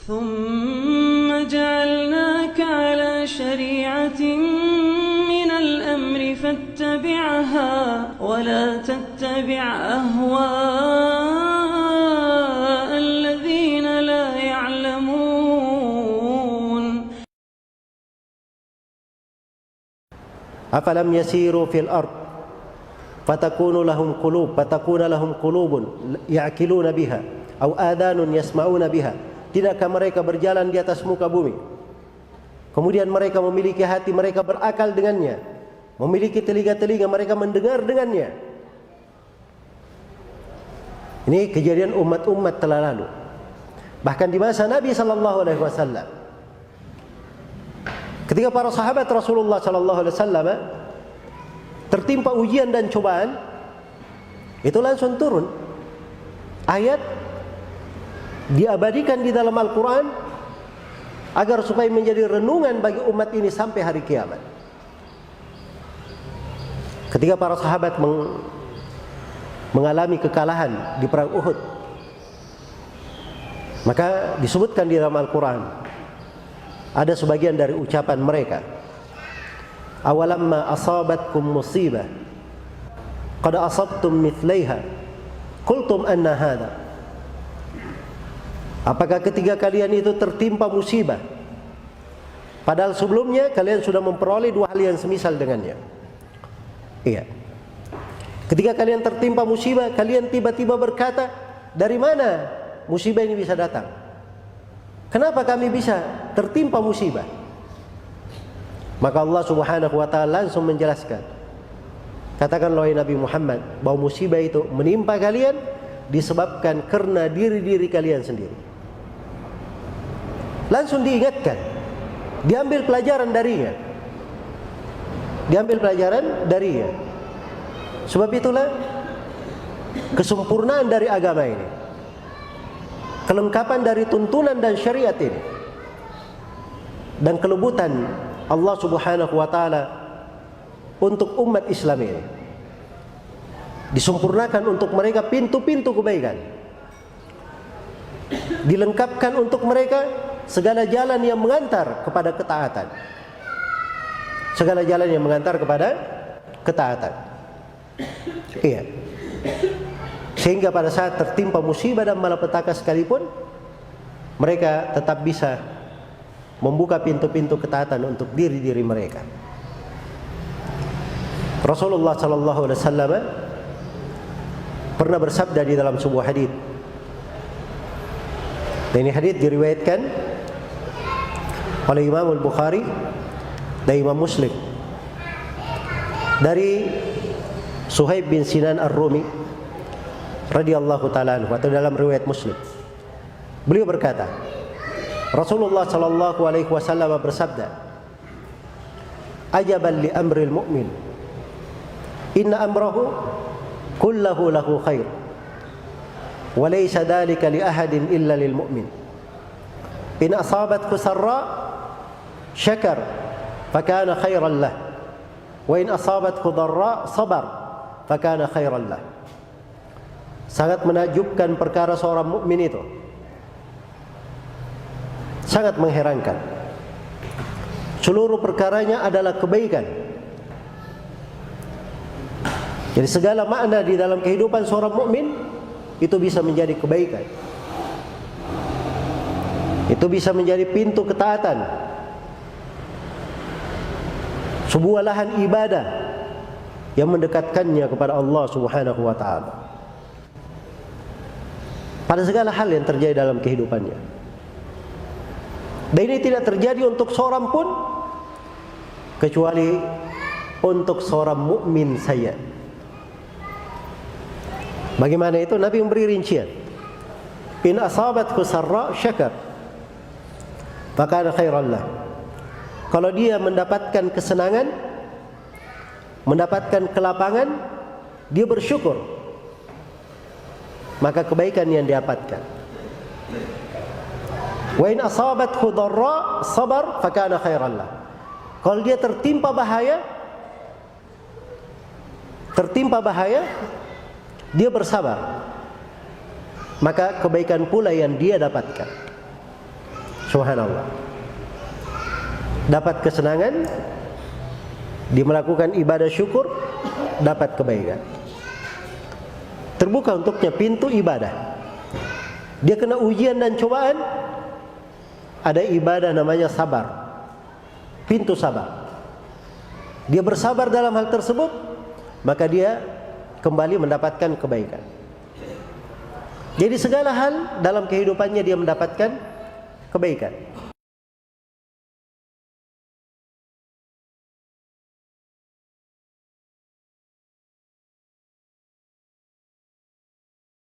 ثم جعلناك على شريعة من الأمر فاتبعها ولا تتبع أهواء الذين لا يعلمون. أفلم يسيروا في الأرض فتكون لهم قلوب يعقلون بها أو آذان يسمعون بها. Tidakkah mereka berjalan di atas muka bumi, kemudian mereka memiliki hati, mereka berakal dengannya, memiliki telinga-telinga, mereka mendengar dengannya. Ini kejadian umat-umat telah lalu. Bahkan di masa Nabi SAW, ketika para sahabat Rasulullah SAW tertimpa ujian dan cobaan, itu langsung turun ayat, diabadikan di dalam Al-Quran agar supaya menjadi renungan bagi umat ini sampai hari kiamat. Ketika para sahabat mengalami kekalahan di perang Uhud, maka disebutkan di dalam Al-Quran ada sebagian dari ucapan mereka, awalamma asabatkum musibah qad asabtum mithlaiha qultum anna hadha. Apakah ketika kalian itu tertimpa musibah, padahal sebelumnya kalian sudah memperoleh dua hal yang semisal dengannya? Iya. Ketika kalian tertimpa musibah, kalian tiba-tiba berkata, dari mana musibah ini bisa datang? Kenapa kami bisa tertimpa musibah? Maka Allah Subhanahu wa ta'ala langsung menjelaskan, katakanlah wahai Nabi Muhammad, bahwa musibah itu menimpa kalian disebabkan karena diri-diri kalian sendiri. Langsung diingatkan, diambil pelajaran darinya. Sebab itulah kesempurnaan dari agama ini, kelengkapan dari tuntunan dan syariat ini, dan kelebutan Allah Subhanahu wa ta'ala untuk umat Islam ini, disempurnakan untuk mereka pintu-pintu kebaikan, dilengkapkan untuk mereka segala jalan yang mengantar kepada ketaatan. Iya. Sehingga pada saat tertimpa musibah dan malapetaka sekalipun, mereka tetap bisa membuka pintu-pintu ketaatan untuk diri-diri mereka. Rasulullah sallallahu alaihi wasallam pernah bersabda di dalam sebuah hadis. Dan ini hadis diriwayatkan oleh Imam Al-Bukhari dan Imam Muslim dari Suhaib bin Sinan Ar-Rumi radhiyallahu ta'ala anhu, atau dalam riwayat Muslim. Beliau berkata, Rasulullah sallallahu alaihi wasallam bersabda, ajaban li amril mu'min, inna amrahu kullahu lahu khair wa laysa dhalika li ahadin illa lil mu'min. In asabathu sarra syakar fakana khairan lah, wa in asabathu dharra sabar fakana khairan lah. Sangat menakjubkan perkara seorang mukmin itu, sangat mengherankan. Seluruh perkaranya adalah kebaikan. Jadi segala makna di dalam kehidupan seorang mukmin itu bisa menjadi kebaikan. Itu bisa menjadi pintu ketaatan, sebuah lahan ibadah yang mendekatkannya kepada Allah Subhanahu wa ta'ala pada segala hal yang terjadi dalam kehidupannya. Dan ini tidak terjadi untuk seorang pun kecuali untuk seorang mukmin saja. Bagaimana itu? Nabi memberi rincian. In asabathu sarra syakar fakana khairan lah. Kalau dia mendapatkan kesenangan, mendapatkan kelapangan, dia bersyukur, maka kebaikan yang didapatkan. Wa in asabathu dharra sabar fakana khairan lah. Kalau dia tertimpa bahaya, dia bersabar, maka kebaikan pula yang dia dapatkan. Subhanallah. Dapat kesenangan, dia melakukan ibadah syukur, dapat kebaikan. Terbuka untuknya pintu ibadah. Dia kena ujian dan cobaan, ada ibadah namanya sabar, pintu sabar. Dia bersabar dalam hal tersebut, maka dia kembali mendapatkan kebaikan. Jadi segala hal dalam kehidupannya dia mendapatkan kebaikan.